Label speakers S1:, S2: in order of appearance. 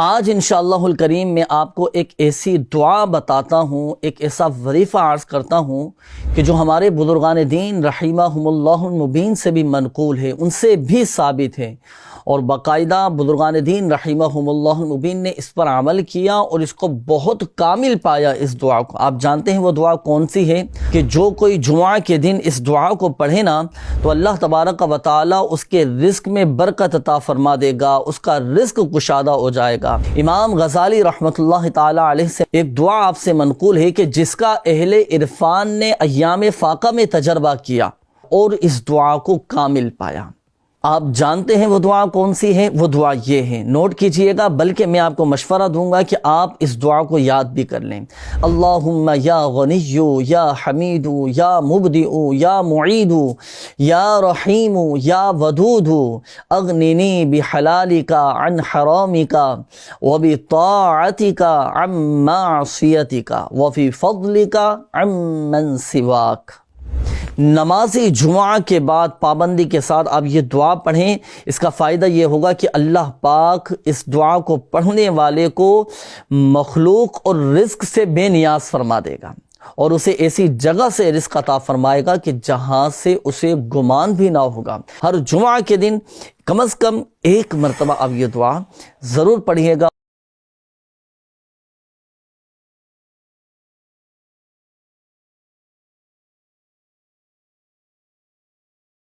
S1: آج انشاءاللہ الکریم میں آپ کو ایک ایسی دعا بتاتا ہوں، ایک ایسا وظیفہ عرض کرتا ہوں کہ جو ہمارے بزرگان دین رحمہم اللہ المبین سے بھی منقول ہے، ان سے بھی ثابت ہے، اور باقاعدہ بزرگان دین رحمہم اللہ المبین نے اس پر عمل کیا اور اس کو بہت کامل پایا۔ اس دعا کو آپ جانتے ہیں وہ دعا کون سی ہے کہ جو کوئی جمعہ کے دن اس دعا کو پڑھے نا تو اللہ تبارک و تعالی اس کے رزق میں برکت عطا فرما دے گا، اس کا رزق کشادہ ہو جائے گا۔ امام غزالی رحمۃ اللہ تعالی علیہ سے ایک دعا آپ سے منقول ہے کہ جس کا اہل عرفان نے ایام فاقہ میں تجربہ کیا اور اس دعا کو کامل پایا۔ آپ جانتے ہیں وہ دعا کون سی ہے؟ وہ دعا یہ ہے، نوٹ کیجئے گا، بلکہ میں آپ کو مشورہ دوں گا کہ آپ اس دعا کو یاد بھی کر لیں۔ اللہم یا غنی یا حمید یا مبدئ یا معید یا رحیم یا ودود اغننی بحلالک عن حرامک وبطاعتک عن معصیتک وفی فضلک عن من سواک۔ نماز جمعہ کے بعد پابندی کے ساتھ آپ یہ دعا پڑھیں۔ اس کا فائدہ یہ ہوگا کہ اللہ پاک اس دعا کو پڑھنے والے کو مخلوق اور رزق سے بے نیاز فرما دے گا، اور اسے ایسی جگہ سے رزق عطا فرمائے گا کہ جہاں سے اسے گمان بھی نہ ہوگا۔ ہر جمعہ کے دن کم از کم ایک مرتبہ آپ یہ دعا ضرور پڑھیے گا۔